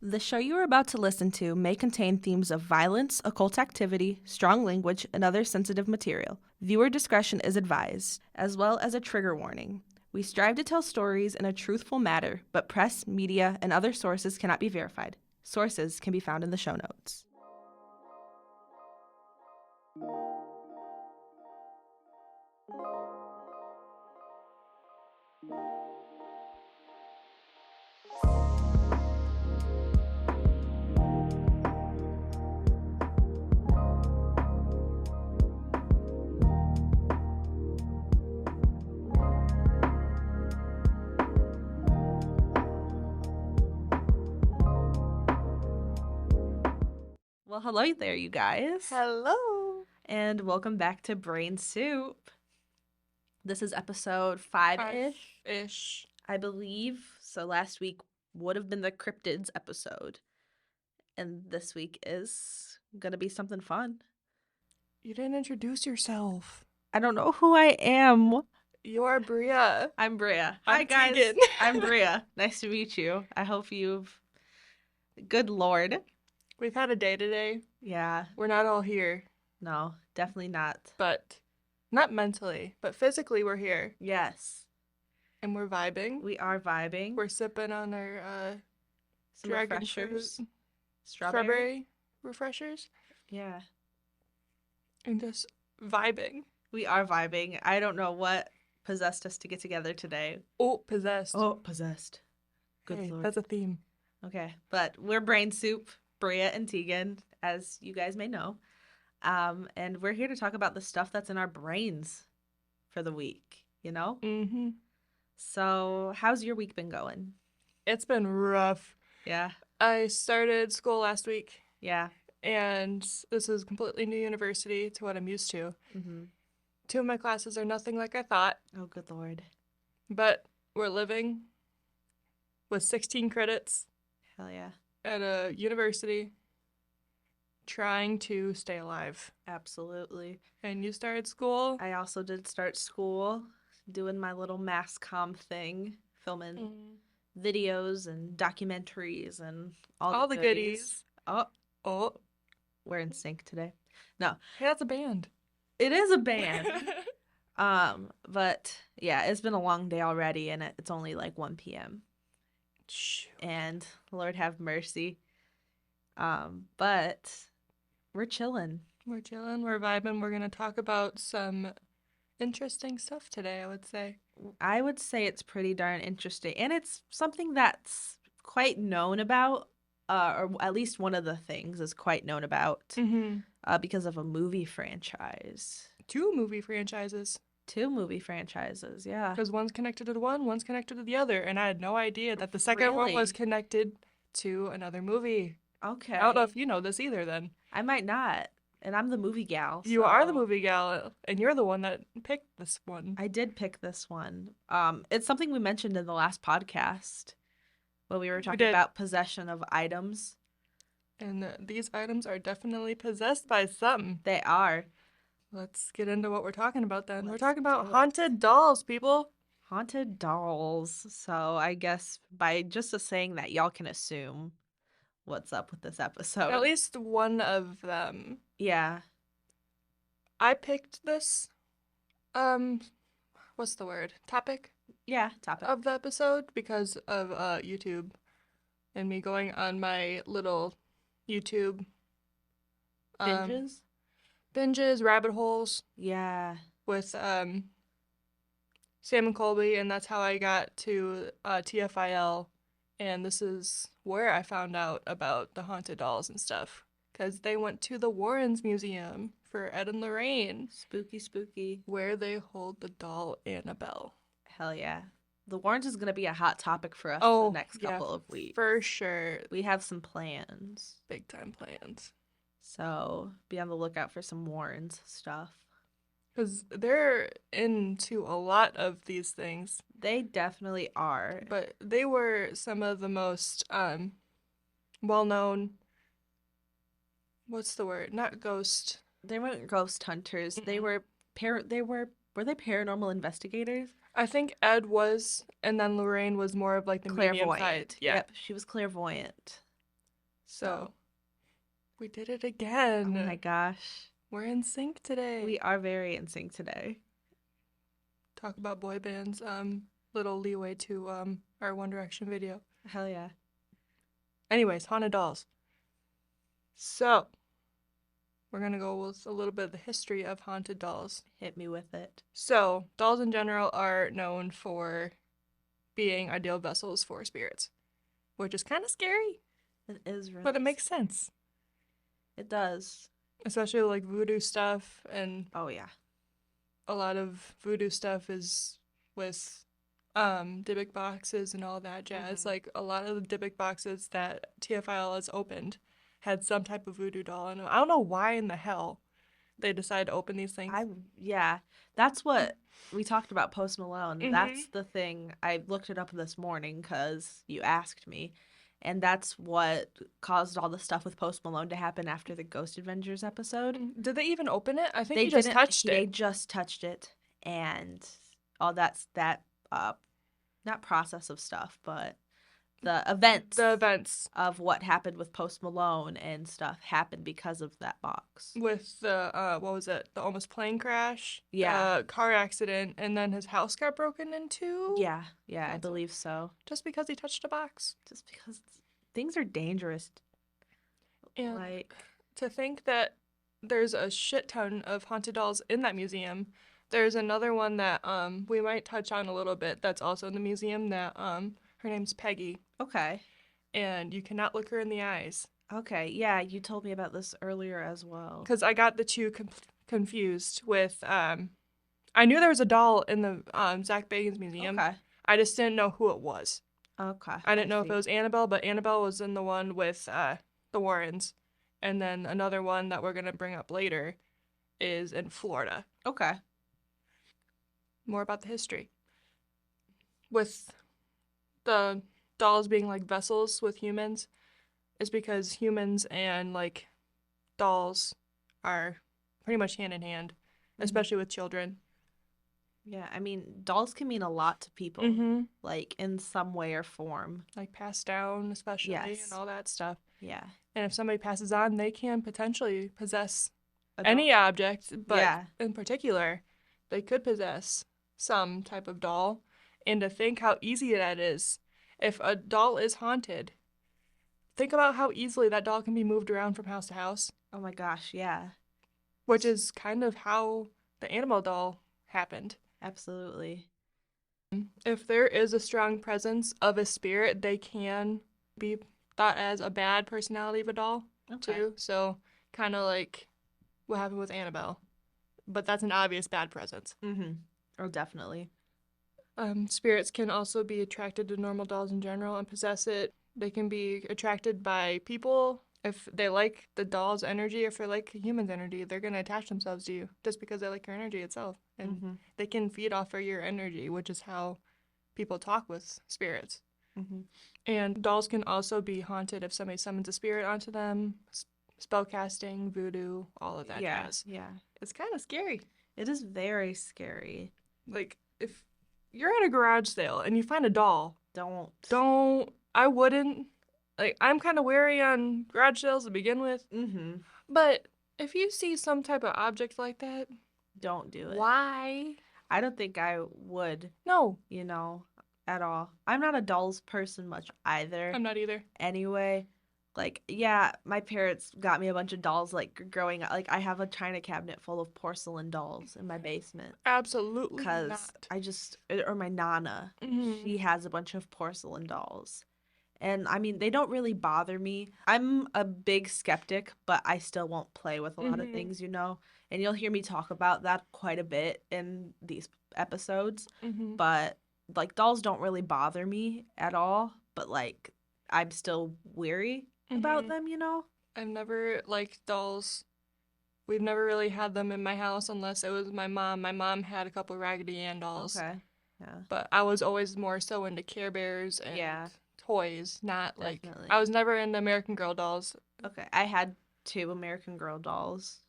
The show you are about to listen to may contain themes of violence, occult activity, strong language, and other sensitive material. Viewer discretion is advised, as well as a trigger warning. We strive to tell stories in a truthful manner, but press, media, and other sources cannot be verified. Sources can be found in the show notes. Well, hello there, you guys. Hello. And welcome back to Brain Soup. This is episode 5-ish, Ish. I believe. So last week would have been the cryptids episode. And this week is going to be something fun. You didn't introduce yourself. I don't know who I am. You're Brea. I'm Brea. Hi, I'm guys. Tegan. I'm Brea. Nice to meet you. I hope you've... Good Lord. We've had a day today. Yeah. We're not all here. No, definitely not. But not mentally, but physically we're here. Yes. And we're vibing. We are vibing. We're sipping on our Some dragon refreshers. fruit. Strawberry. Refreshers. Yeah. And just vibing. We are vibing. I don't know what possessed us to get together today. Oh, possessed. Oh, possessed. Good Hey, Lord. that's a theme. Okay, but we're Brain Soup, Brea and Tegan, as you guys may know. And we're here to talk about the stuff that's in our brains for the week, you know? Mm-hmm. So, how's your week been going? It's been rough. Yeah. I started school last week. Yeah. And this is completely new university to what I'm used to. Mm-hmm. 2 of my classes are nothing like I thought, Oh, good Lord. but we're living with 16 credits Hell yeah. at a university trying to stay alive. Absolutely. And you started school? I also did start school, doing my little mass comm thing, filming videos and documentaries and all the goodies. Oh, We're in sync today. No, hey, that's a band. it is a band. But yeah, it's been a long day already, and it's only like 1 p.m. Shoot. And Lord have mercy. But we're chilling. We're chilling, we're vibing. We're going to talk about some interesting stuff today, I would say. I would say it's pretty darn interesting, and it's something that's quite known about, or at least one of the things is quite known about, because of a movie franchise. 2 movie franchises. 2 movie franchises, yeah. Because one's connected to one, one's connected to the other, and I had no idea that the second one was connected to another movie. Okay. I don't know if you know this either, then. I might not, and I'm the movie gal. You are the movie gal, and you're the one that picked this one. I did pick this one. It's something we mentioned in the last podcast when we were talking about possession of items. And these items are definitely possessed by something. They are. Let's get into what we're talking about then. We're Let's talking about do it. haunted dolls, people. Haunted dolls. So I guess by just saying that, y'all can assume what's up with this episode. At least one of them. Yeah. I picked this, what's the word? Topic? Yeah, topic. Of the episode because of YouTube and me going on my little YouTube binges, rabbit holes. Yeah. With Sam and Colby, and that's how I got to TFIL, and this is where I found out about the haunted dolls and stuff, because they went to the Warrens Museum for Ed and Lorraine. Spooky, spooky. Where they hold the doll Annabelle. Hell yeah. The Warrens is going to be a hot topic for us the next couple of weeks. For sure. We have some plans. Big time plans. So be on the lookout for some Warrens stuff. Because they're into a lot of these things. They definitely are. But they were some of the most well-known, what's the word? Not ghost. They weren't ghost hunters. Mm-mm. They were they paranormal investigators? I think Ed was, and then Lorraine was more of like the medium side. Yeah. Yep, she was clairvoyant. So, we did it Oh again. my gosh. We're in sync today. We are very in sync today. Talk about boy bands. Little leeway to our One Direction video. Hell yeah. Anyways, haunted dolls. So, we're gonna go with a little bit of the history of haunted dolls. Hit me with it. So, dolls in general are known for being ideal vessels for spirits, which is kind of scary, It is really. but it makes sense. It does. Especially like voodoo stuff, and Oh yeah. a lot of voodoo stuff is with Dybbuk boxes and all that jazz. Like a lot of the Dybbuk boxes that TFIL has opened had some type of voodoo doll in them. I don't know why in the hell they decided to open these things. Yeah. That's what we talked about Post Malone. Mhm. That's the thing. I looked it up this morning because you asked me. And that's what caused all the stuff with Post Malone to happen after the Ghost Adventures episode. Did they even open it? I think They he just didn't- touched They it. just touched it, and all that not process of stuff, but the events of what happened with Post Malone and stuff happened because of that box. With the what was it? The almost plane crash. Yeah. Car accident, and then his house got broken into. Yeah, I That's- believe so. Just because he touched a box. Just because things are dangerous. And Like, to think that there's a shit ton of haunted dolls in that museum. There's another one that we might touch on a little bit that's also in the museum that her name's Peggy, okay. and you cannot look her in the eyes. Okay, yeah, you told me about this earlier as well. Because I got the two confused with, I knew there was a doll in the Zach Bagans Museum. Okay. I just didn't know who it was. Okay. I didn't know if it was Annabelle, but Annabelle was in the one with the Warrens. And then another one that we're going to bring up later is in Florida. Okay. More about the history. With the dolls being like vessels with humans, is because humans and like dolls are pretty much hand in hand, especially with children. Yeah, I mean, dolls can mean a lot to people, Mm-hmm. like in some way or form. Like passed down, especially, Yes. and all that stuff. Yeah. And if somebody passes on, they can potentially possess A doll. any object, but Yeah. in particular, they could possess some type of doll. And to think how easy that is, if a doll is haunted, think about how easily that doll can be moved around from house to house, Oh my gosh, yeah. which is kind of how the Annabelle doll happened. Absolutely. If there is a strong presence of a spirit, they can be thought as a bad personality of a doll, too. So, kind of like what happened with Annabelle. But that's an obvious bad presence. Mm-hmm. Oh, definitely. Spirits can also be attracted to normal dolls in general and possess it. They can be attracted by people. If they like the doll's energy, if they like a human's energy, they're going to attach themselves to you just because they like your energy itself. And they can feed off of your energy, which is how people talk with spirits. Mm-hmm. And dolls can also be haunted if somebody summons a spirit onto them, spellcasting, voodoo, all of that jazz. Yeah. It's kind of scary. It is very scary. Like, if you're at a garage sale and you find a doll, I wouldn't. Like, I'm kind of wary on garage sales to begin with. Mm-hmm. But if you see some type of object like that, don't do it. Why? I don't think I would. No. At all. I'm not a dolls person much either. I'm not either. Anyway, like, yeah, my parents got me a bunch of dolls, like, growing up. Like, I have a china cabinet full of porcelain dolls in my basement. Absolutely Because not. or my Nana, Mhm. she has a bunch of porcelain dolls. And, I mean, they don't really bother me. I'm a big skeptic, but I still won't play with a lot of things, And you'll hear me talk about that quite a bit in these episodes. But, like, dolls don't really bother me at all. But, like, I'm still weary about them, I've never liked dolls. We've never really had them in my house unless it was my mom. My mom had a couple Raggedy Ann dolls. Okay. Yeah. But I was always more so into Care Bears and toys, not Definitely. like I was never into American Girl dolls. Okay. I had 2 American Girl dolls.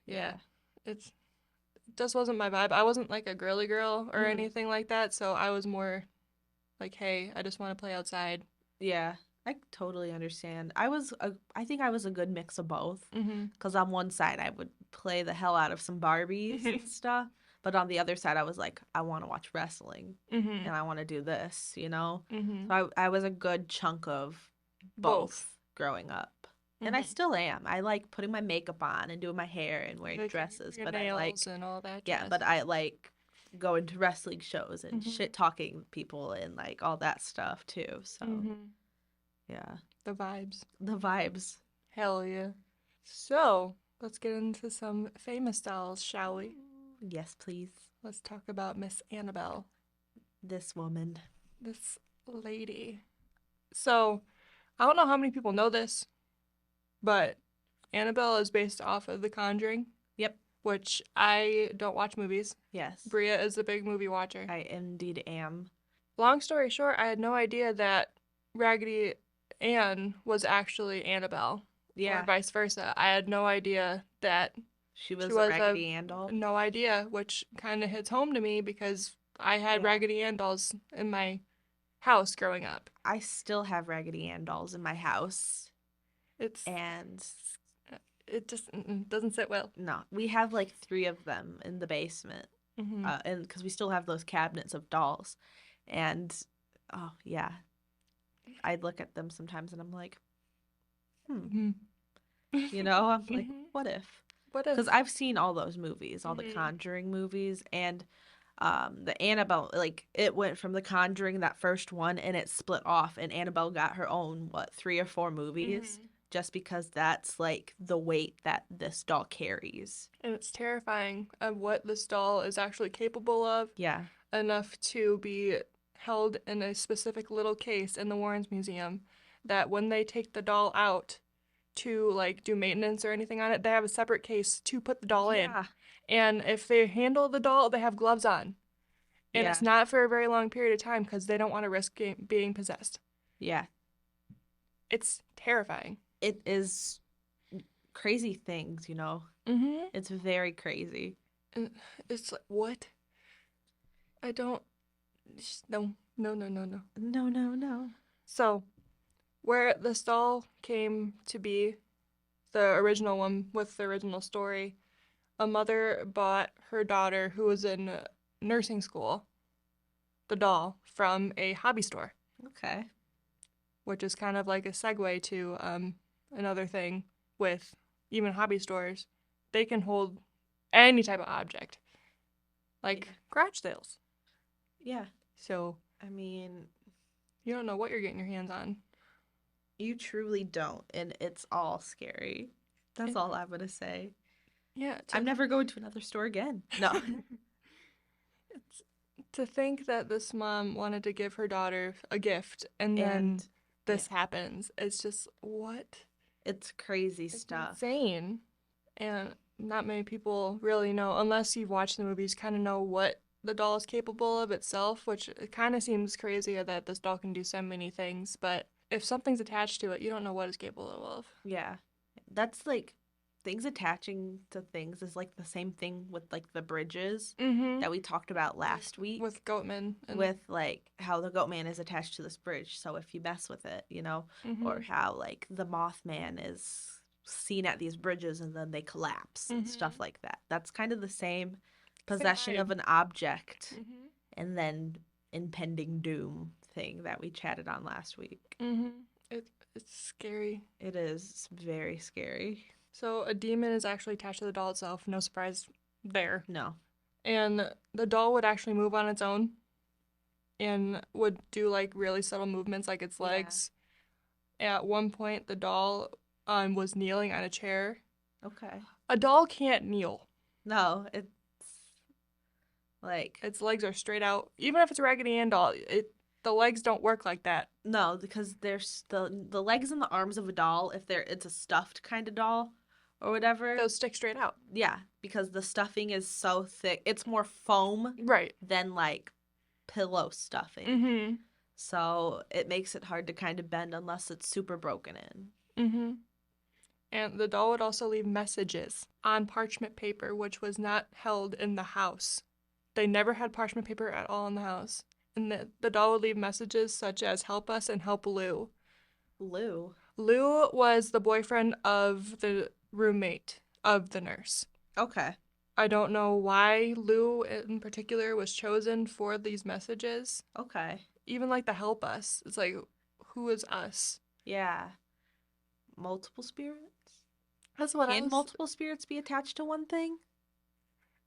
Yeah. It just wasn't my vibe. I wasn't like a girly girl or anything like that, so I was more like, hey, I just want to play outside. Yeah. I totally understand. I think I was a good mix of both. Mm-hmm. Because on one side, I would play the hell out of some Barbies and stuff. But on the other side, I was like, I want to watch wrestling Mm-hmm. and I want to do this, you know? Mm-hmm. So I was a good chunk of both Both. growing up. And I Mm-hmm. still am. I like putting my makeup on and doing my hair and wearing Like dresses. your But I nails like, and all that yeah, jazz. but I like going to wrestling shows and Mm-hmm. shit talking people and like all that stuff too. So, Mm-hmm. yeah, The vibes. the vibes. Hell yeah. So, let's get into some famous dolls, shall we? Yes, please. Let's talk about Miss Annabelle, This woman. this lady. So, I don't know how many people know this, but Annabelle is based off of The Conjuring, Yep. which I don't watch movies. Yes. Brea is a big movie watcher. I indeed am. Long story short, I had no idea that Raggedy Ann was actually Annabelle, or Yeah. vice versa. I had no idea that She she was a was Raggedy Ann doll. no idea, which kind of hits home to me because I had Yeah. Raggedy Ann dolls in my house growing up. I still have Raggedy Ann dolls in my house. It's And it just doesn't sit well. no, we have like 3 of them in the basement. Mm-hmm. And because we still have those cabinets of dolls. And oh, yeah. I look at them sometimes and I'm like, Mm-hmm. you know, I'm like, Mhm. what if? What if? Because I've seen all those movies, all the Mhm. Conjuring movies, and the Annabelle, like it went from the Conjuring, that first one, and it split off, and Annabelle got her own, what, 3 or 4 movies, Mhm. just because that's like the weight that this doll carries. And it's terrifying of what this doll is actually capable of, Yeah. enough to be held in a specific little case in the Warrens Museum, that when they take the doll out to like do maintenance or anything on it, they have a separate case to put the doll in. Yeah. And if they handle the doll, they have gloves on. And Yeah. it's not for a very long period of time because they don't want to risk being possessed. Yeah. It's terrifying. It is crazy things, you know. Mm-hmm. It's very crazy. And it's like, what? I don't. No. No, no, no. So, where this doll came to be, the original one with the original story, a mother bought her daughter, who was in nursing school, the doll from a hobby store, Okay. which is kind of like a segue to another thing with even hobby stores. They can hold any type of object, like Yeah. garage sales. Yeah. So I mean, you don't know what you're getting your hands on. you truly don't, and it's all scary. That's all I'm gonna say. Yeah, I'm never going to another store again. No. it's to think that this mom wanted to give her daughter a gift and then And this happens. It's just what? it's crazy It's stuff. insane. And not many people really know, unless you've watched the movies, kind of know what the doll is capable of itself, which it kind of seems crazy that this doll can do so many things. But if something's attached to it, you don't know what it's capable of. Yeah. That's like things attaching to things is like the same thing with like the bridges Mm-hmm. that we talked about last week. With Goatman. And With like how the goat man is attached to this bridge, so if you mess with it, you know, mm-hmm. or how like the Mothman is seen at these bridges and then they collapse and stuff like that. That's kind of the same possession of an object Mm-hmm. and then impending doom thing that we chatted on last week. Mm-hmm. It's scary. It is very scary. So a demon is actually attached to the doll itself. No surprise there. No. And the doll would actually move on its own and would do like really subtle movements like its legs. At one point, the doll was kneeling on a chair. Okay. A doll can't kneel. No, it's like Its legs are straight out. Even if it's a Raggedy Ann doll, the legs don't work like that. no, because there's the legs and the arms of a doll, if it's a stuffed kind of doll or whatever. Those stick straight out. Yeah, because the stuffing is so thick. It's more foam Right. than like pillow stuffing. Mm-hmm. So it makes it hard to kind of bend unless it's super broken in. Mm-hmm. And the doll would also leave messages on parchment paper, which was not held in the house. They never had parchment paper at all in the house. And the doll would leave messages such as "help us" and "help Lou," Lou. Lou was the boyfriend of the roommate of the nurse. Okay. I don't know why Lou in particular was chosen for these messages. Okay. Even like the help us. It's like, who is us? Yeah. Multiple spirits? That's what I Can was. multiple spirits be attached to one thing?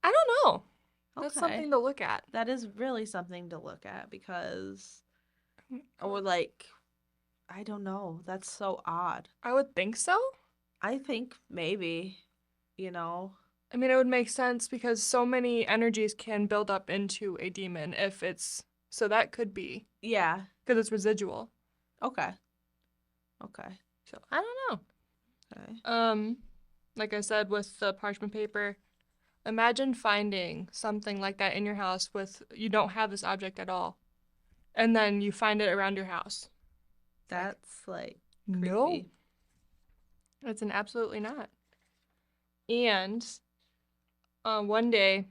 I don't know. That's Okay. something to look at. That is really something to look at because, or like, I don't know. That's so odd. I would think so. I think maybe, you know. I mean, it would make sense because so many energies can build up into a demon if it's. So that could be. Yeah. Because it's residual. Okay. Okay. So I don't know. Okay. Like I said with the parchment paper, imagine finding something like that in your house with you don't have this object at all. And then you find it around your house. That's like creepy. No. It's an absolutely not. And one day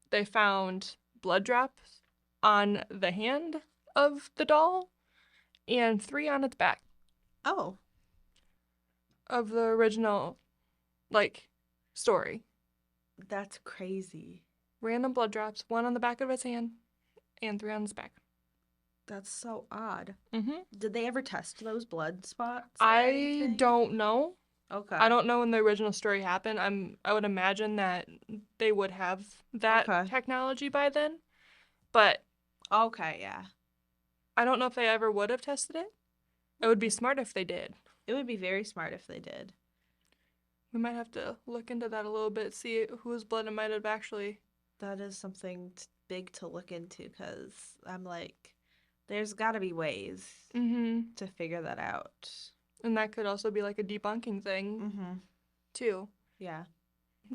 they found blood drops on the hand of the doll and 3 on its back Oh. of the original, like, story. That's crazy. Random blood drops, 1 on the back of its hand and 3 on its back. That's so odd. Mm-hmm. Did they ever test those blood spots? I don't know. Okay. I don't know when the original story happened. I would imagine that they would have that technology by then. But okay, yeah. I don't know if they ever would have tested it. It would be smart if they did. It would be very smart if they did. We might have to look into that a little bit, see whose blood it might have actually. That is something big to look into because I'm like, there's got to be ways to figure that out. And that could also be like a debunking thing, too. Yeah.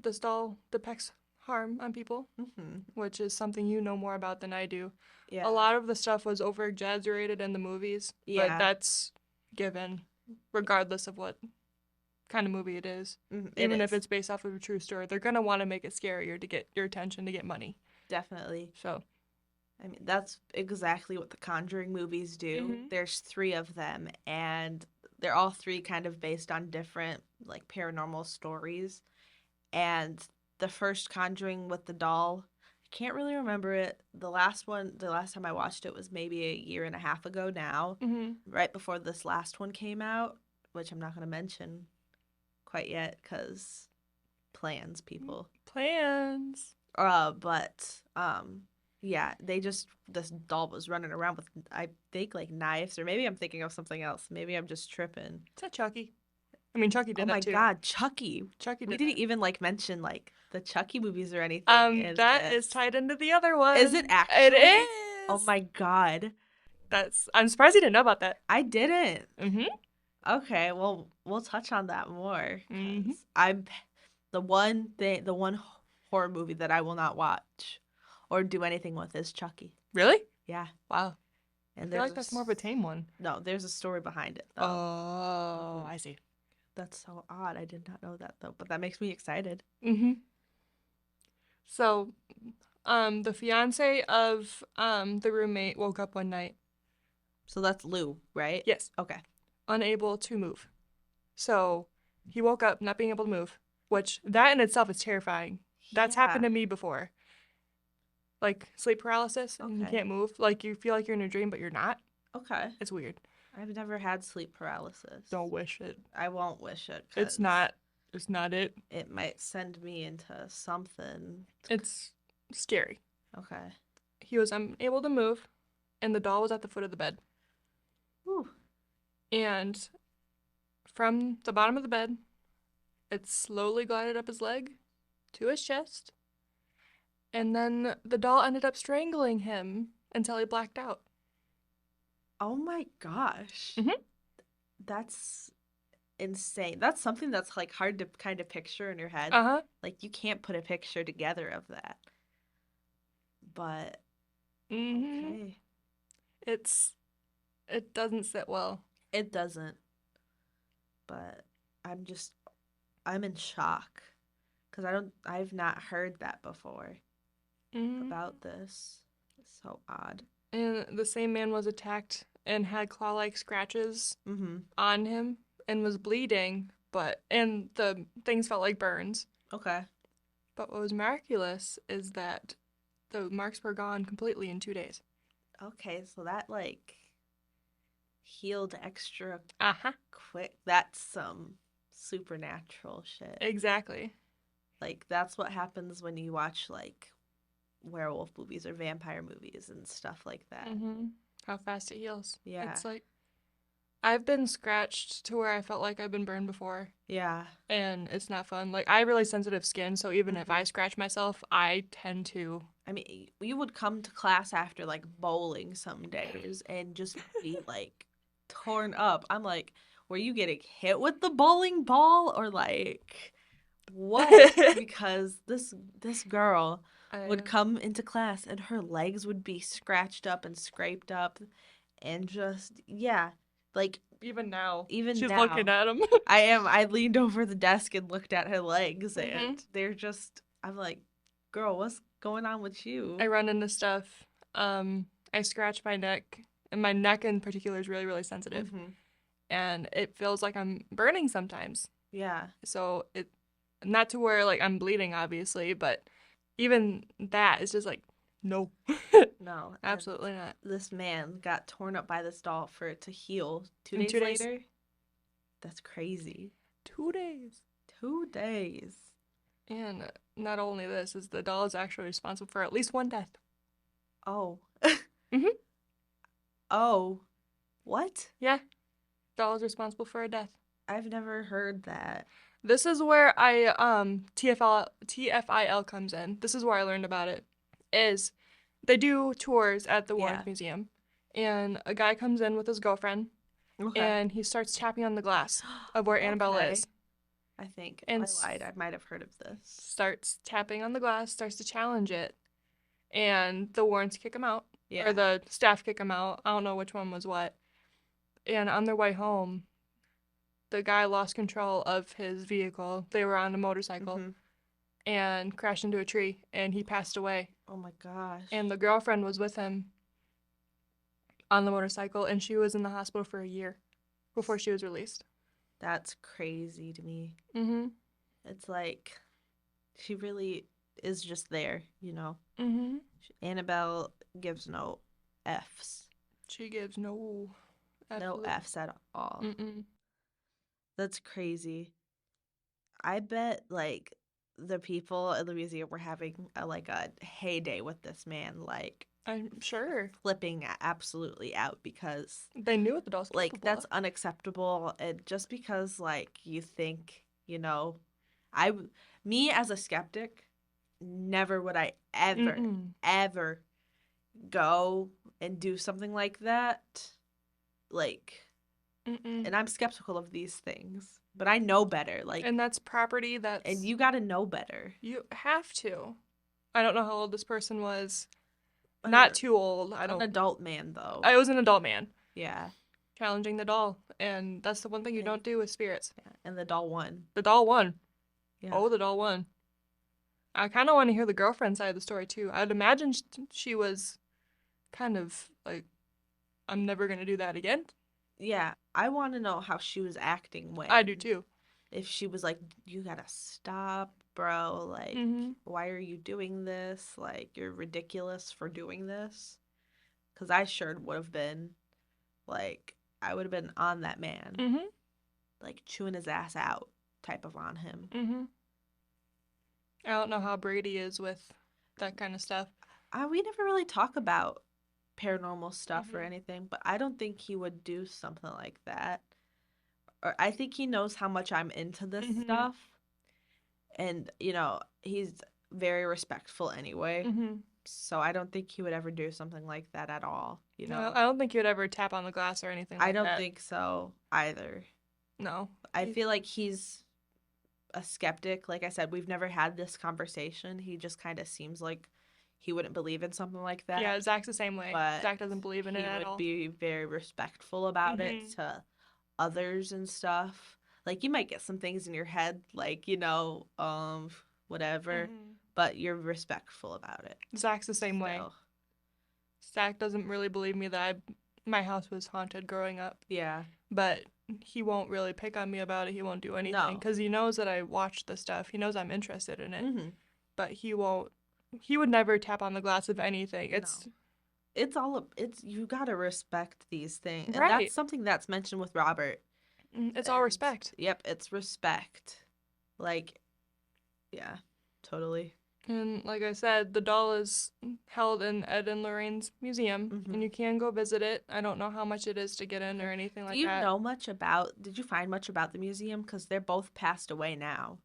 This doll depicts harm on people, which is something you know more about than I do. Yeah. A lot of the stuff was over-exaggerated in the movies, but that's given, regardless of what kind of movie it is. Even if it's based off of a true story, they're going to want to make it scarier to get your attention, to get money. Definitely. So, I mean, that's exactly what the Conjuring movies do. There's 3 of them, and they're all 3 kind of based on different, like, paranormal stories. And the first Conjuring with the doll, I can't really remember it. The last time I watched it was maybe a year and a half ago now, right before this last one came out, which I'm not going to mention quite yet because plans, people. Plans. Yeah, this doll was running around with, I think, like, knives, or maybe I'm thinking of something else. Maybe I'm just tripping. Is that Chucky? I mean, Chucky did that too. Oh my God, Chucky. Chucky did We didn't even, like, mention, like, the Chucky movies or anything. That is tied into the other one. Is it actually? It is. Oh my God. I'm surprised you didn't know about that. I didn't. Okay, well, we'll touch on that more. I'm the one horror movie that I will not watch or do anything with is Chucky. Really? Yeah. Wow. And I feel like that's more of a tame one. No, there's a story behind it, though. Oh, I see. That's so odd. I did not know that, though, but that makes me excited. So, the fiance of the roommate woke up one night. So that's Lou, right? Yes. Okay. Unable to move. So, he woke up not being able to move, which that in itself is terrifying. That's happened to me before. Like sleep paralysis, and you can't move. Like you feel like you're in a dream, but you're not. Okay. It's weird. I've never had sleep paralysis. Don't wish it. I won't wish it. It's not it. It might send me into something. It's scary. Okay. He was unable to move, and the doll was at the foot of the bed. Whew. And from the bottom of the bed, it slowly glided up his leg to his chest. And then the doll ended up strangling him until he blacked out. Oh my gosh. That's insane. That's something that's like hard to kind of picture in your head. Like you can't put a picture together of that. But okay. It doesn't sit well. It doesn't. But I'm in shock because I've not heard that before about this. It's so odd. And the same man was attacked and had claw-like scratches Mm-hmm. on him and was bleeding, and the things felt like burns. Okay. But what was miraculous is that the marks were gone completely in 2 days. Okay, so that like healed extra Uh-huh. quick. That's some supernatural shit. Exactly. Like that's what happens when you watch like werewolf movies or vampire movies and stuff like that. Mm-hmm. How fast it heals. Yeah. It's like, I've been scratched to where I felt like I've been burned before, Yeah. and it's not fun. Like, I have really sensitive skin, so even if I scratch myself, I tend to. I mean, you would come to class after like bowling some days and just be like torn up. I'm like, were you getting hit with the bowling ball or like what? Because this girl would come into class and her legs would be scratched up and scraped up and just yeah, like Even now. even She's now looking at him. I leaned over the desk and looked at her legs and Mhm. they're just I'm like, girl, what's going on with you? I run into stuff. I scratch my neck, and my neck in particular is really, really sensitive. Mm-hmm. And it feels like I'm burning sometimes. Yeah. So it, not to where like I'm bleeding, obviously, but even that is just like, no. No. Absolutely not. This man got torn up by this doll for it to heal 2 In days 2 days. later. That's crazy. 2 days. 2 days. And not only this, is the doll is actually responsible for at least one death. Oh. Mhm. Oh. What? Yeah. Doll is responsible for a death. I've never heard that. This is where TFIL comes in. This is where I learned about it. Is they do tours at the Warrens Museum, and a guy comes in with his girlfriend, and he starts tapping on the glass of where Annabelle is. I think And I lied. I might have heard of this. Starts tapping on the glass, starts to challenge it, and the Warrens kick him out, Yeah. or the staff kick him out. I don't know which one was what. And on their way home, the guy lost control of his vehicle. They were on a motorcycle. Mm-hmm. And crashed into a tree, and he passed away. Oh my gosh. And the girlfriend was with him on the motorcycle, and she was in the hospital for a year before she was released. That's crazy to me. Mm-hmm. It's like she really is just there, you know. Mm-hmm. Annabelle gives no F's. She gives no F's at all. Mm-mm. That's crazy. I bet like the people at the museum were having a heyday with this man, like I'm sure flipping absolutely out because they knew what the doll's like capable that's of. unacceptable, and just because like you think me as a skeptic, never would I ever go and do something like that, like. Mm-mm. And I'm skeptical of these things, but I know better. Like, and that's property. And you got to know better. You have to. I don't know how old this person was. Not too old. An adult man, though. I was an adult man. Yeah. Challenging the doll, and that's the one thing you don't do with spirits. Yeah. And the doll won. The doll won. Yeah. Oh, the doll won. I kind of want to hear the girlfriend side of the story too. I'd imagine she was kind of like, I'm never gonna do that again. Yeah, I want to know how she was acting when. I do too. If she was like, you gotta stop, bro. Like, why are you doing this? Like, you're ridiculous for doing this. Because I sure would have been. Like, I would have been on that man. Mm-hmm. Like, chewing his ass out type of on him. Mm-hmm. I don't know how Brady is with that kind of stuff. We never really talk about paranormal stuff or anything, but I don't think he would do something like that. Or I think he knows how much I'm into this stuff. And, he's very respectful anyway. So I don't think he would ever do something like that at all, No, I don't think he would ever tap on the glass or anything like that. I don't think so either. No. I feel like he's a skeptic. Like I said, we've never had this conversation. He just kind of seems like he wouldn't believe in something like that. Yeah, Zach's the same way. But Zach doesn't believe in it at all. He would be very respectful about it to others and stuff. Like, you might get some things in your head, like, whatever, but you're respectful about it. Zach's the same way. Zach doesn't really believe me that my house was haunted growing up. Yeah. But he won't really pick on me about it. He won't do anything No. because he knows that I watch the stuff. He knows I'm interested in it. Mm-hmm. But he won't. He would never tap on the glass of anything. It's You gotta respect these things, and right. that's something that's mentioned with Robert. It's all respect. Yep, it's respect. Like, yeah, totally. And like I said, the doll is held in Ed and Lorraine's museum, and you can go visit it. I don't know how much it is to get in or anything like that. Do you know much about? Did you find much about the museum? Because they're both passed away now.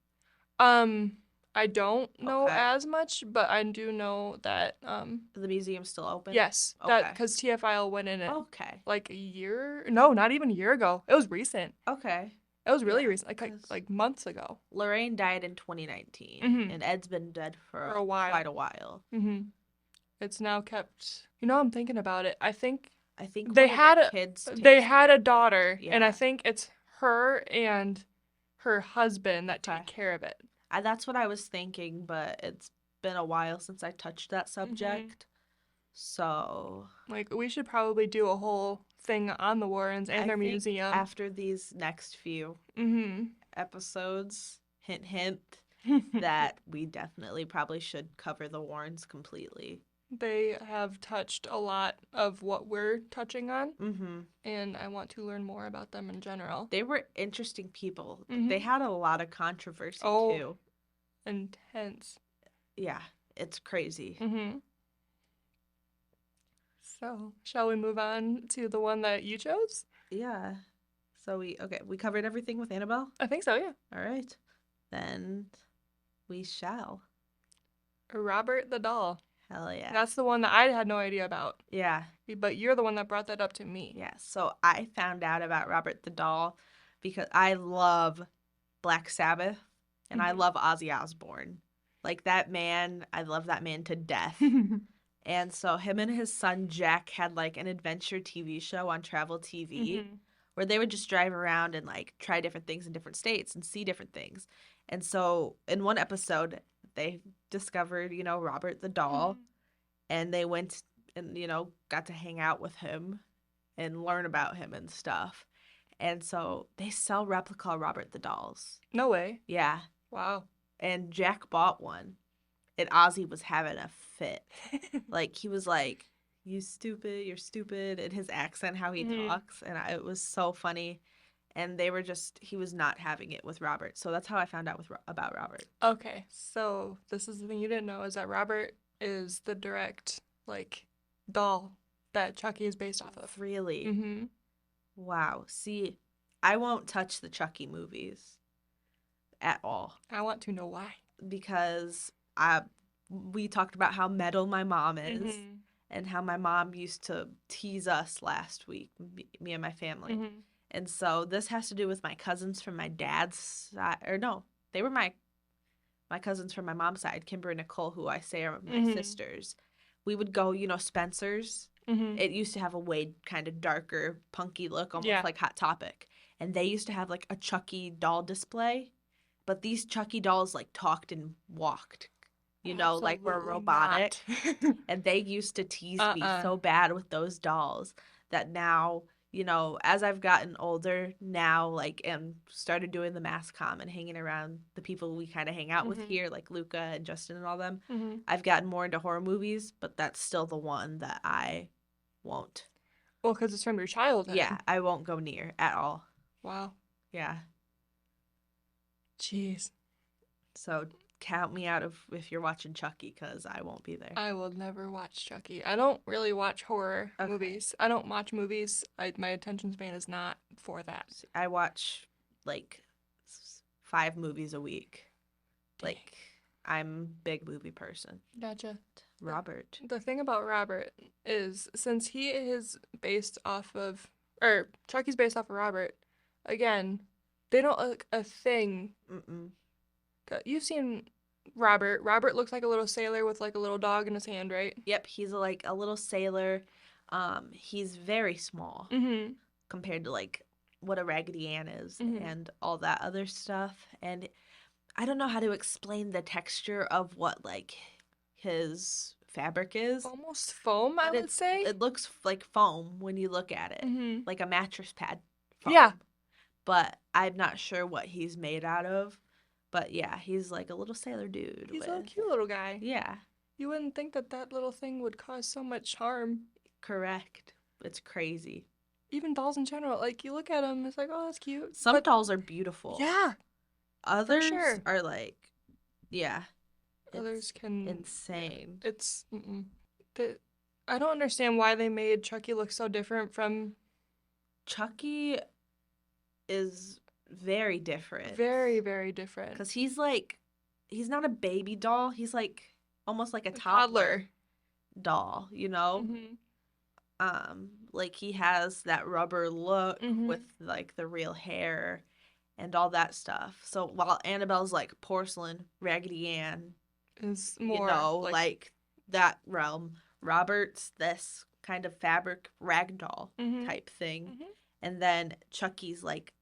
I don't know Okay. as much, but I do know that The museum's still open. yes, Okay. that because TFIL went in it Okay. like a year. No, not even a year ago. It was recent. Okay. It was really Yeah, recent, like months ago. Lorraine died in 2019, Mhm. and Ed's been dead for a while. quite a while. It's now kept. You know, I'm thinking about it. I think they had a kids. they had a daughter, Yeah. and I think it's her and her husband that Okay. take care of it. That's what I was thinking, but it's been a while since I touched that subject. So, like, we should probably do a whole thing on the Warrens and their museum after these next few episodes. Hint, hint. That we definitely probably should cover the Warrens completely. They have touched a lot of what we're touching on, and I want to learn more about them in general. They were interesting people. They had a lot of controversy, too. Intense. Yeah, it's crazy. So, shall we move on to the one that you chose? Yeah. So we covered everything with Annabelle? I think so, yeah. All right. Then we shall. Robert the Doll. Hell yeah. That's the one that I had no idea about. Yeah. But you're the one that brought that up to me. Yeah. So I found out about Robert the Doll because I love Black Sabbath and I love Ozzy Osbourne. Like that man, I love that man to death. And so him and his son Jack had like an adventure TV show on Travel TV where they would just drive around and like try different things in different states and see different things. And so in one episode, they discovered, Robert the Doll, and they went and, got to hang out with him and learn about him and stuff. And so they sell replica Robert the Dolls. No way. Yeah. Wow. And Jack bought one, and Ozzy was having a fit. Like, he was like, you're stupid, and his accent, how he talks, and it was so funny. And he was not having it with Robert. So that's how I found out about Robert. Okay, so this is the thing you didn't know, is that Robert is the direct, doll that Chucky is based off of. Really? Wow. See, I won't touch the Chucky movies at all. I want to know why. Because we talked about how metal my mom is and how my mom used to tease us last week, me and my family. And so this has to do with my cousins from my dad's side. Or no, they were my cousins from my mom's side, Kimber and Nicole, who I say are my sisters. We would go, Spencer's. It used to have a way kind of darker, punky look, almost like Hot Topic. And they used to have like a Chucky doll display. But these Chucky dolls like talked and walked, like were robotic. And they used to tease me so bad with those dolls that now, as I've gotten older now, and started doing the mass comm and hanging around the people we kind of hang out with here, like Luca and Justin and all them, I've gotten more into horror movies, but that's still the one that I won't. Well, because it's from your childhood. Yeah, I won't go near at all. Wow. Yeah. Jeez. So count me out if you're watching Chucky, because I won't be there. I will never watch Chucky. I don't really watch horror movies. I don't watch movies. My attention span is not for that. I watch 5 movies a week. Dang. I'm a big movie person. Gotcha. Robert. The thing about Robert is, since he is based off of, Chucky's based off of Robert, again, they don't look a thing. You've seen Robert. Robert looks like a little sailor with a little dog in his hand, right? Yep, he's a little sailor. He's very small compared to what a Raggedy Ann is and all that other stuff. And I don't know how to explain the texture of what his fabric is. Almost foam, I But would say. it looks like foam when you look at it, Mm-hmm. like a mattress pad foam. Yeah. But I'm not sure what he's made out of. But yeah, he's like a little sailor dude. He's a cute little guy. Yeah. You wouldn't think that little thing would cause so much harm. Correct. It's crazy. Even dolls in general, like you look at them, it's like, oh, that's cute. Some dolls are beautiful. Yeah. Others sure. are like, yeah. Others can. Insane. Yeah, it's. I don't understand why they made Chucky look so different from. Chucky is very different. Very, very different. Because he's not a baby doll. He's like almost like a toddler doll, you know? Mm-hmm. Like he has that rubber look with like the real hair and all that stuff. So while Annabelle's like porcelain, Raggedy Ann is more, like that realm. Robert's this kind of fabric ragdoll type thing. And then Chucky's like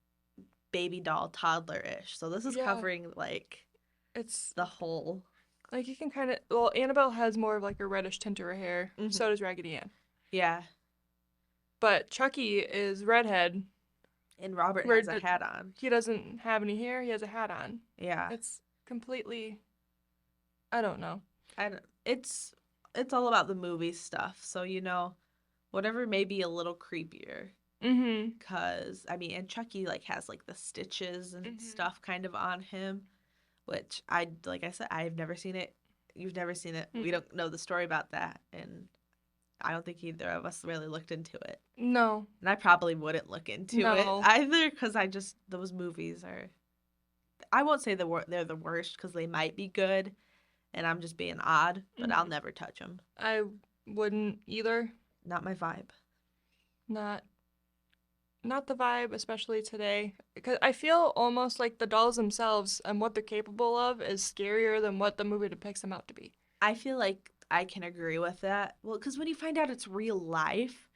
baby doll toddler-ish. So this is covering like it's the whole. Like you can kind of, well, Annabelle has more of like a reddish tint to her hair. So does Raggedy Ann. Yeah. But Chucky is redhead. And Robert has a hat on. He doesn't have any hair. He has a hat on. Yeah. It's completely, I don't know. It's all about the movie stuff. So, whatever may be a little creepier. Because, and Chucky, like, has, like, the stitches and stuff kind of on him. Which, like I said, I've never seen it. You've never seen it. We don't know the story about that. And I don't think either of us really looked into it. No. And I probably wouldn't look into it either, because those movies are, I won't say they're the worst, because they might be good, and I'm just being odd, but I'll never touch them. I wouldn't either. Not my vibe. Not the vibe, especially today. Because I feel almost like the dolls themselves and what they're capable of is scarier than what the movie depicts them out to be. I feel like I can agree with that. Well, because when you find out it's real life,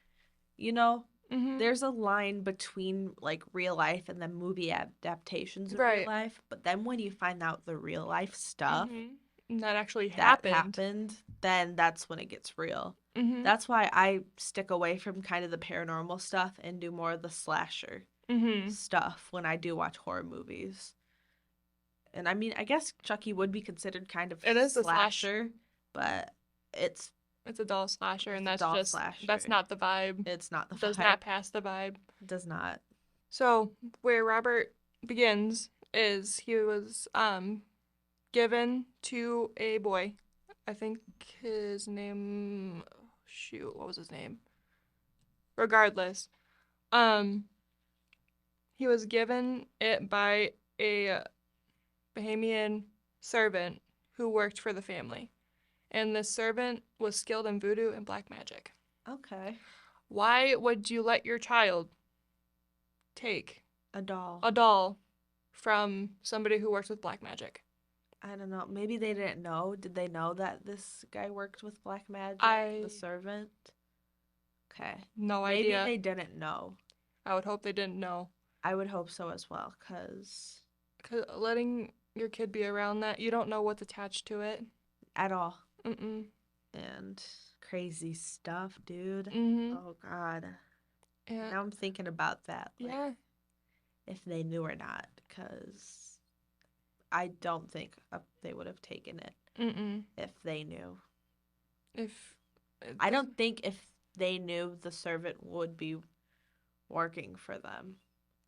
there's a line between, like, real life and then movie adaptations of real life. But then when you find out the real life stuff that actually happened, then that's when it gets real. That's why I stick away from kind of the paranormal stuff and do more of the slasher stuff when I do watch horror movies. And I guess Chucky would be considered kind of slasher, but it's a doll slasher, and that's just slasher. That's not the vibe. It's not the vibe. Does not pass the vibe. It does not. So where Robert begins is he was given to a boy. I think his name. Shoot, what was his name? Regardless, he was given it by a Bahamian servant who worked for the family. And this servant was skilled in voodoo and black magic. Okay. Why would you let your child take a doll from somebody who works with black magic? I don't know. Maybe they didn't know. Did they know that this guy worked with black magic? The servant? Okay. No idea. Maybe they didn't know. I would hope they didn't know. I would hope so as well, because letting your kid be around that, you don't know what's attached to it. At all. And crazy stuff, dude. Oh, God. And now I'm thinking about that. Like, if they knew or not, because I don't think they would have taken it if they knew. I don't think if they knew the servant would be working for them.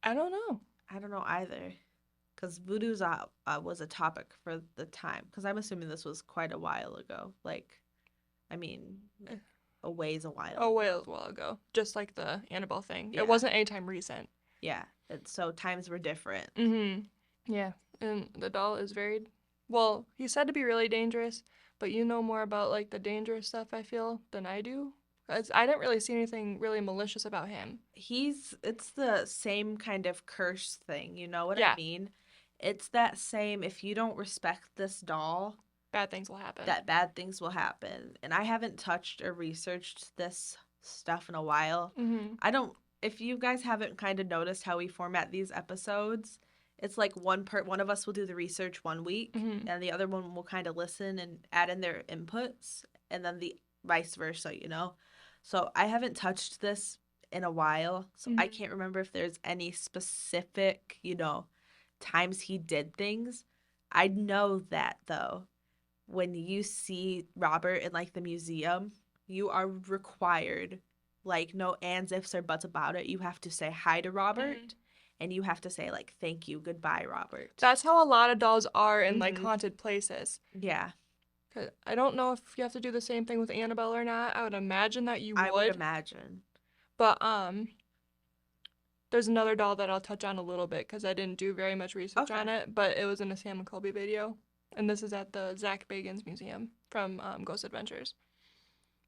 I don't know. I don't know either. Because voodoo was a topic for the time. Because I'm assuming this was quite a while ago. A ways while ago. Just like the Annabelle thing. Yeah. It wasn't anytime recent. Yeah. So times were different. Yeah. And the doll is well, he's said to be really dangerous. But you know more about, like, the dangerous stuff, I feel, than I do. I didn't really see anything really malicious about him. It's the same kind of curse thing. You know what I mean? It's that same, if you don't respect this doll, bad things will happen. Bad things will happen. And I haven't touched or researched this stuff in a while. If you guys haven't kind of noticed how we format these episodes, it's like one of us will do the research one week, and the other one will kind of listen and add in their inputs. and then the vice versa, you know? So I haven't touched this in a while, so I Mhm. can't remember if there's any specific, times he did things. I know that though, when you see Robert in like the museum, you are required, like, no ands, ifs, or buts about it. You have to say hi to Mhm. Robert, and you have to say like thank you, goodbye, Robert. That's how a lot of dolls are in like Mm-hmm. haunted places. Yeah, 'Cause I don't know if you have to do the same thing with Annabelle or not. I would imagine that you I would would, imagine. but there's another doll that I'll touch on a little bit because I didn't do very much research Okay. on it, but it was in a Sam and Colby video, and this is at the Zach Bagans Museum from Ghost Adventures.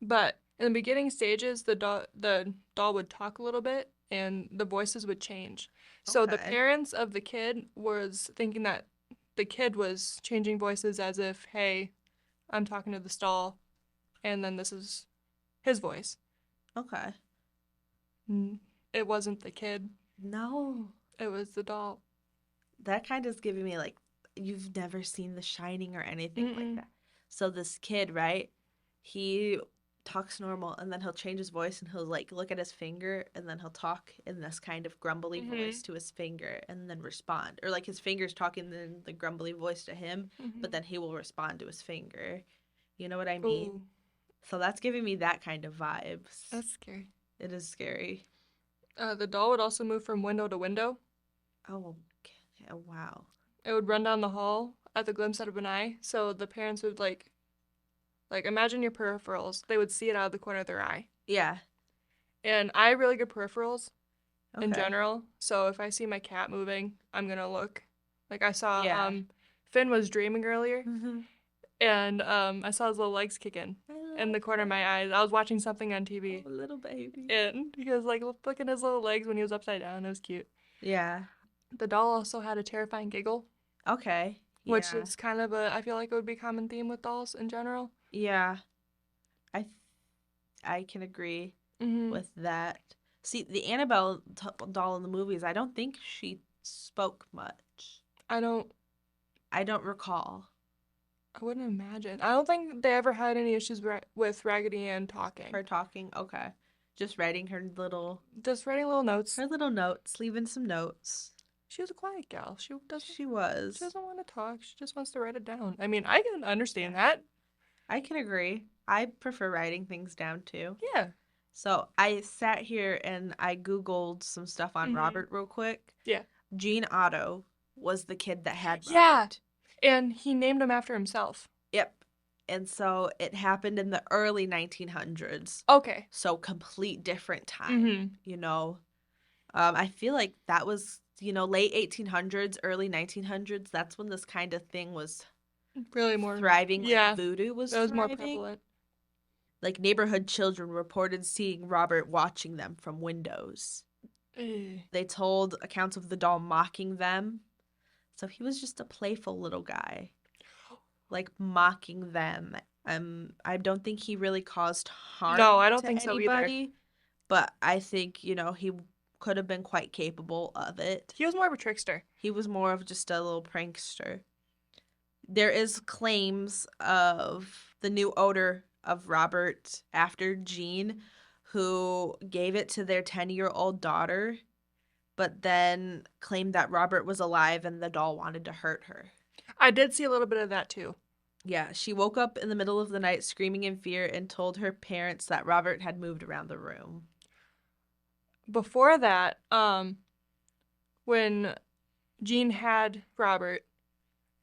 But in the beginning stages, the doll would talk a little bit, and the voices would change. So the Okay. parents of the kid was thinking that the kid was changing voices as if, hey, I'm talking to this doll, and then this is his voice. Okay. Mm. It wasn't the kid, No. it was the doll. That kind of is giving me like you've never seen The Shining or anything like Mm-mm. that. So this kid, right? He talks normal and then he'll change his voice and he'll like look at his finger and then he'll talk in this kind of grumbly Mm-hmm. voice to his finger and then respond. Or like his finger's talking in the grumbly voice to him, but Mm-hmm. then he will respond to his finger. You know what I mean? Ooh, So that's giving me that kind of vibes. that's scary. It is scary. The doll would also move from window to window. Oh, okay. Wow. It would run down the hall at the glimpse out of an eye, so the parents would like imagine your peripherals. They would see it out of the corner of their eye. Yeah. And I have really good peripherals in Okay. general, so if I see my cat moving, I'm gonna look. Like I saw Yeah. Finn was dreaming earlier, Mhm. and I saw his little legs kicking I in love the corner of my that. eyes. I was watching something on Oh, TV, little baby. and he was like looking at his little legs when he was upside down. It was cute. Yeah. The doll also had a terrifying giggle, Okay. which Yeah. is kind of I feel like it would be a common theme with dolls in general. Yeah. I th- I can agree Mm-hmm. with that. See, the Annabelle doll in the movies, I don't think she spoke much. I don't. I don't recall I wouldn't imagine. I don't think they ever had any issues with Raggedy Ann talking. her talking. Okay. Just writing Just writing little notes. her little notes, leaving some notes. She was a quiet gal. She doesn't. She She was. doesn't want to talk. She just wants to write it down. I mean, I can Yeah. understand that. I can agree. I prefer writing things down too. Yeah. So I sat here and I Googled some stuff on Mm-hmm. Robert real quick. Yeah. Gene Otto was the kid that had Yeah. Robert. And he named him after himself. Yep. And so it happened in the early 1900s. Okay. So complete different time, Mm-hmm. you know. I feel like that was, late 1800s, early 1900s. That's when this kind of thing was Really more. thriving, like Yeah. voodoo was That was more thriving. prevalent. Like neighborhood children reported seeing Robert watching them from windows. Eh. They told accounts of the doll mocking them. So he was just a playful little guy, like mocking them. I don't think he really caused No, harm I don't to think so either. anybody, but I think, he could have been quite capable of it. He was more of a trickster. He was more of just a little prankster. There is claims of the new owner of Robert after Jean, who gave it to their 10-year-old daughter, but then claimed that Robert was alive and the doll wanted to hurt her. I did see a little bit of that too. Yeah, she woke up in the middle of the night screaming in fear and told her parents that Robert had moved around the room. Before that, when Jean had Robert,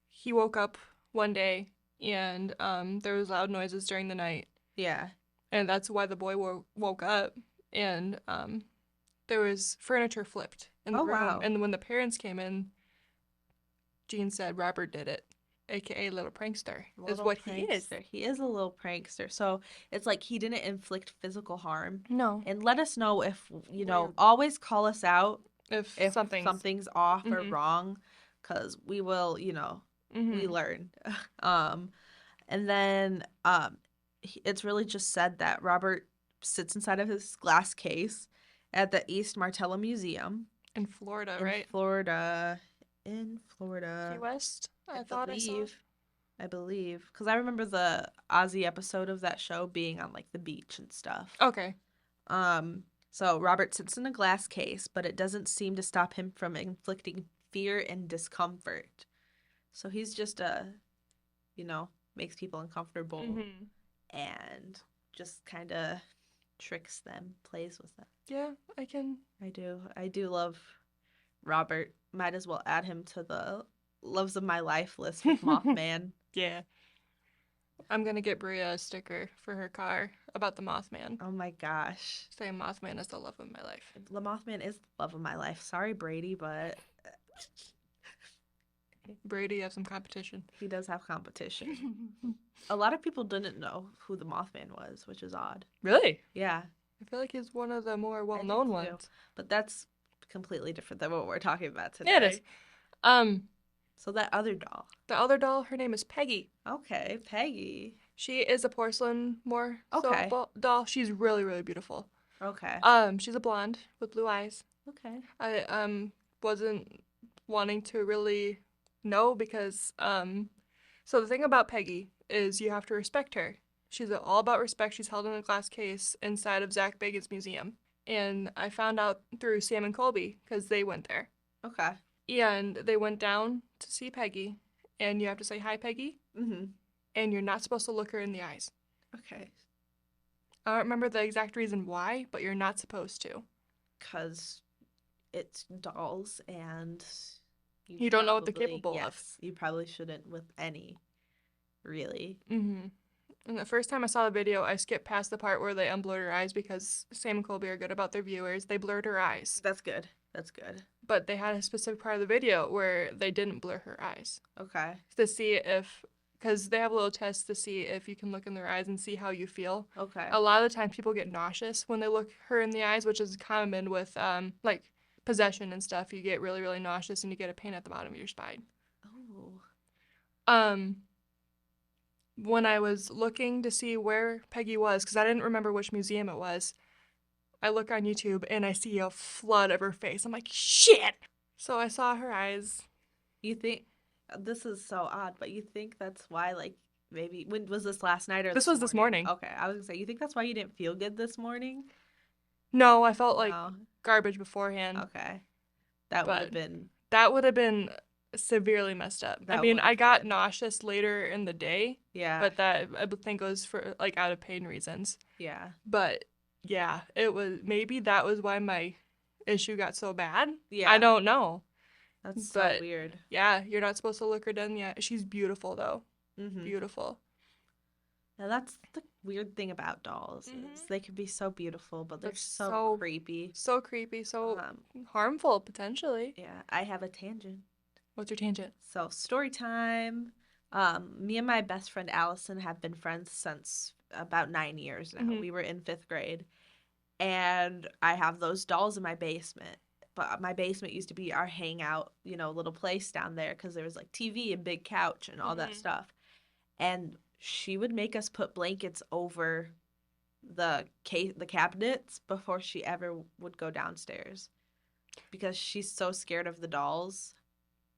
he woke up one day and there was loud noises during the night, Yeah. and that's why the boy woke up, and there was furniture flipped in the Oh, room, wow. and when the parents came in, Jean said Robert did it, aka little prankster, is Little what he is. prankster. He is a little prankster. So it's like he didn't inflict physical harm. No, And let us know if, Weird. always call us out if if something's something's off or Mhm. wrong, because we will, we Mhm. learn. And then it's really just said that Robert sits inside of his glass case at the East Martella Museum in Florida, in right? Florida. Key West, I thought I saw. believe. I believe. Because I remember the Ozzy episode of that show being on, like, the beach and stuff. Okay. So Robert sits in a glass case, but it doesn't seem to stop him from inflicting fear and discomfort. So he's just makes people uncomfortable Mm-hmm. and just kind of tricks them, plays with them. Yeah, I can. I do love Robert. Might as well add him to the loves of my life list with Mothman. Yeah. I'm gonna get Brea a sticker for her car about the Mothman. Oh my gosh. Saying Mothman is the love of my life. The Mothman is the love of my life. Sorry, Brady, but Brady, you have some competition. he does have competition. A lot of people didn't know who the Mothman was, which is odd. Really? Yeah. I feel like he's one of the more I think well-known so. ones. But that's completely different than what we're talking about today. Yeah, it is. So that other doll. The other doll, her name is Peggy. Okay, Peggy. She is a porcelain Okay. doll. She's really, really beautiful. Okay. She's a blonde with blue eyes. Okay. I wasn't wanting to really know because so the thing about Peggy is you have to respect her. She's all about respect. She's held in a glass case inside of Zach Bagans' museum. And I found out through Sam and Colby because they went there. Okay. And they went down to see Peggy, and you have to say hi, Peggy, Mm-hmm. and you're not supposed to look her in the eyes. Okay. I don't remember the exact reason why, but you're not supposed to. Because it's dolls and You don't know what they're probably- capable of. Yes, you probably shouldn't with any, really. Mm-hmm. And the first time I saw the video, I skipped past the part where they unblurred her eyes because Sam and Colby are good about their viewers. They blurred her eyes. That's good. That's good. But they had a specific part of the video where they didn't blur her eyes Okay. to see if, because they have a little test to see if you can look in their eyes and see how you feel. Okay. A lot of the times people get nauseous when they look her in the eyes, which is common with like possession and stuff. You get really, really nauseous and you get a pain at the bottom of your spine. Oh. When I was looking to see where Peggy was, because I didn't remember which museum it was, I look on YouTube and I see a flood of her face. I'm like, shit! So I saw her eyes. You think this is so odd, but you think that's why, like, maybe when was this last night or This was this morning. Okay, I was gonna say, you think that's why you didn't feel good this morning? No, I felt like No. garbage beforehand. Okay, that would have been. That would have been severely messed up. I That mean, would've I got been. nauseous later in the day, Yeah. but that I think was for like out of pain reasons. Yeah. But yeah, maybe that was why my issue got so bad. Yeah. I don't know. That's so But weird. yeah, you're not supposed to look her dead yet. She's beautiful though. Mm-hmm. Beautiful. Now that's the weird thing about dolls is they can be so beautiful, but they're so creepy. So creepy, so Um, harmful potentially. Yeah, I have a tangent. What's your tangent? So story time. Me and my best friend Allison have been friends since about 9 years now. Mhm. We were in 5th grade, and I have those dolls in my basement. But my basement used to be our hangout, little place down there because there was like TV and big couch and all that Mhm. stuff. And she would make us put blankets over the cabinets before she ever would go downstairs because she's so scared of the dolls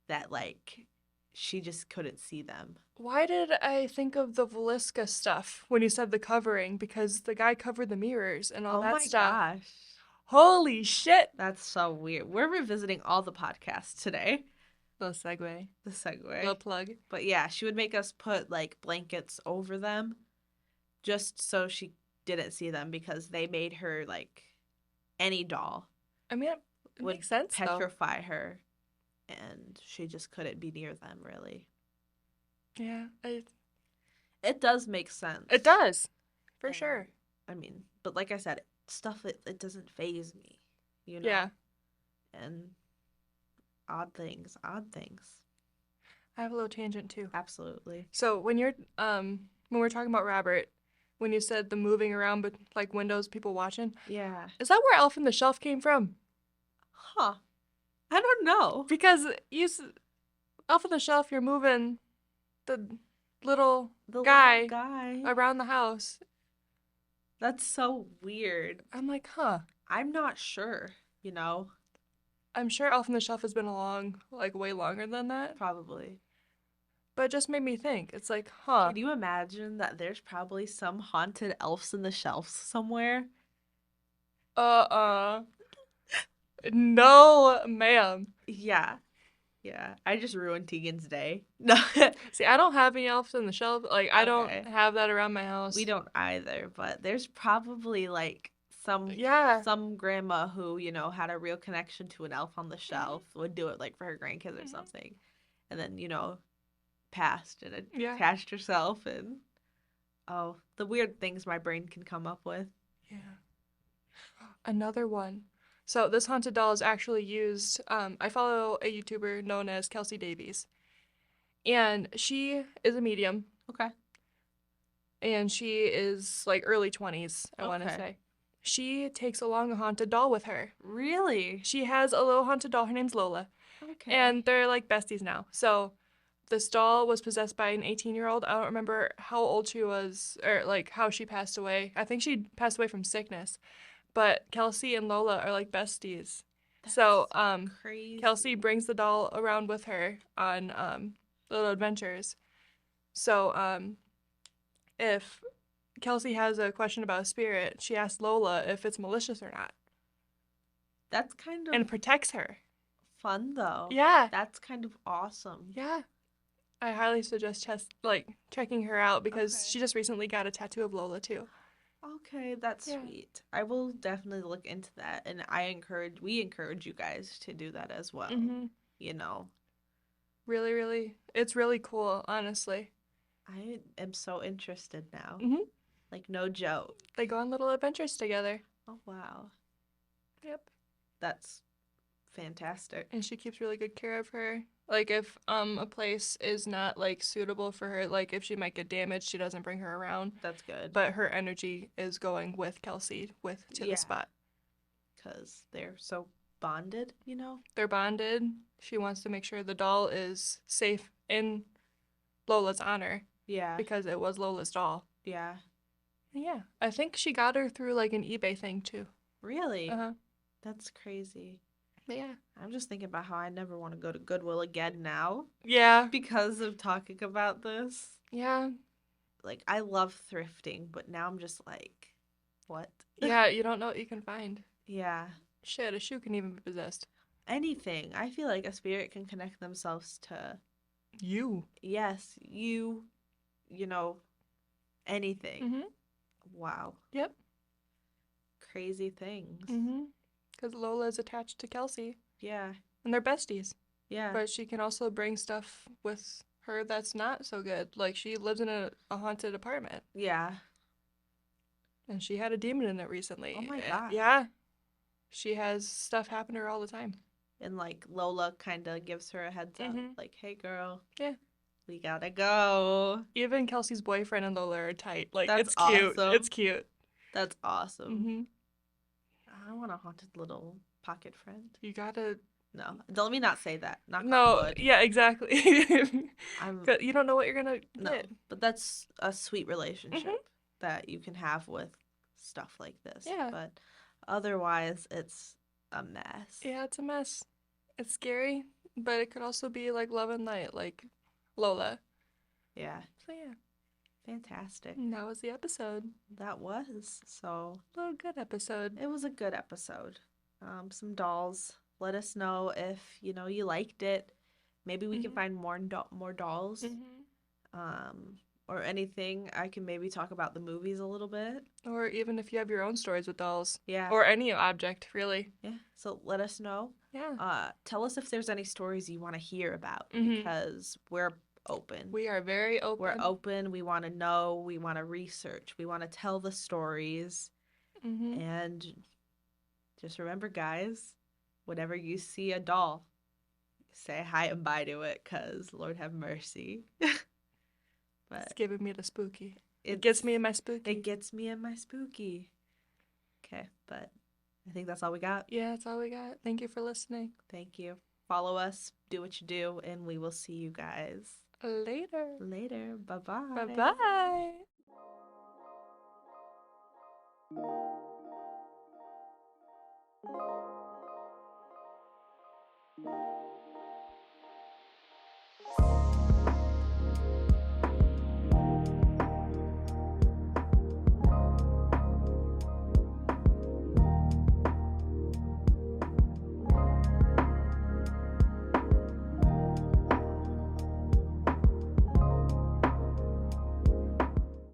that like she just couldn't see them. Why did I think of the Velisca stuff when you said the covering? Because the guy covered the mirrors and all Oh that my stuff. gosh. Holy shit! That's so weird. We're revisiting all the podcasts today. Little segue. The segue. Little plug. But yeah, she would make us put like blankets over them just so she didn't see them because they made her like any doll I mean, it would makes sense though. petrify her and she just couldn't be near them really. Yeah, It does make sense. it does. For And, sure. I mean, but like I said, stuff it doesn't faze me, Yeah. And odd things. I have a little tangent too. Absolutely. So when we're talking about Robert, when you said the moving around but like windows, people watching, Yeah. is that where Elf on the Shelf came from? Huh. I don't know. Because Elf on the Shelf, you're moving the little The guy little guy. around the house. That's so weird. I'm like, huh. I'm not sure, I'm sure Elf on the Shelf has been along like way longer than that. Probably. But it just made me think. It's like, huh. Can you imagine that there's probably some haunted elves in the shelves somewhere? Uh-uh. No, ma'am. Yeah. Yeah. I just ruined Tegan's day. No. See, I don't have any elves on the shelf. Like, I don't Okay. have that around my house. We don't either, but there's probably like Yeah. some grandma who, had a real connection to an elf on the shelf, would do it like for her grandkids or something. And then, passed and Yeah. attached herself and the weird things my brain can come up with. Yeah. Another one. So this haunted doll is actually used. I follow a YouTuber known as Kelsey Davies, and she is a medium, Okay. and she is like early 20s, I want to Okay. say. She takes along a haunted doll with her. Really? She has a little haunted doll. Her name's Lola. Okay. And they're like besties now. So this doll was possessed by an 18-year-old. I don't remember how old she was or like how she passed away. I think she passed away from sickness. But Kelsey and Lola are like besties. So crazy. Kelsey brings the doll around with her on little adventures. So if Kelsey has a question about a spirit, she asks Lola if it's malicious or not. That's kind of And protects her. fun though. Yeah. That's kind of awesome. Yeah. I highly suggest checking her out because she just recently got a tattoo of Lola too. Okay, that's sweet. I will definitely look into that, and we encourage you guys to do that as well. Really, really, it's really cool, honestly. I am so interested now. Like, no joke. They go on little adventures together. Oh, wow. Yep. That's fantastic. And she keeps really good care of her. Like, if a place is not, like, suitable for her, like, if she might get damaged, she doesn't bring her around. That's good. But her energy is going with Kelsey to the spot. Because they're so bonded, They're bonded. She wants to make sure the doll is safe in Lola's honor. Yeah. Because it was Lola's doll. Yeah. Yeah. I think she got her through, like, an eBay thing, too. Really? Uh-huh. That's crazy. But yeah. I'm just thinking about how I never want to go to Goodwill again now. Yeah. Because of talking about this. Yeah. Like, I love thrifting, but now I'm just like, what? Yeah, you don't know what you can find. Yeah. Shit, a shoe can even be possessed. Anything. I feel like a spirit can connect themselves to you. Yes, anything. Mm-hmm. Wow. Yep. Crazy things. Mm-hmm. Because Lola is attached to Kelsey. Yeah. And they're besties. Yeah. But she can also bring stuff with her that's not so good. Like, she lives in a haunted apartment. Yeah. And she had a demon in it recently. Oh my god. Yeah. She has stuff happen to her all the time. And, like, Lola kind of gives her a heads up. Like, hey, girl. Yeah. We gotta go. Even Kelsey's boyfriend and Lola are tight. Like, That's it's cute. Awesome. It's cute. That's awesome. Mm-hmm. I want a haunted little pocket friend. You gotta... No. Let me not say that. Knock on wood. Yeah, exactly. You don't know what you're gonna get. No, but that's a sweet relationship that you can have with stuff like this. Yeah. But otherwise, it's a mess. Yeah, it's a mess. It's scary, but it could also be like love and light, like Lola. Yeah. So yeah. Fantastic. And that was the episode. That was. So. A good episode. It was a good episode. Some dolls. Let us know if, you liked it. Maybe we can find more dolls. Or anything. I can maybe talk about the movies a little bit. Or even if you have your own stories with dolls. Yeah. Or any object, really. Yeah. So let us know. Yeah. Tell us if there's any stories you want to hear about because we're open. We are very open. We're open. We want to know. We want to research. We want to tell the stories. And just remember, guys, whenever you see a doll, say hi and bye to it because Lord have mercy. But it's giving me the spooky. It gets me in my spooky. It gets me in my spooky. Okay, but I think that's all we got. Yeah, that's all we got. Thank you for listening. Thank you. Follow us, do what you do, and we will see you guys later. Later. Bye-bye. Bye-bye.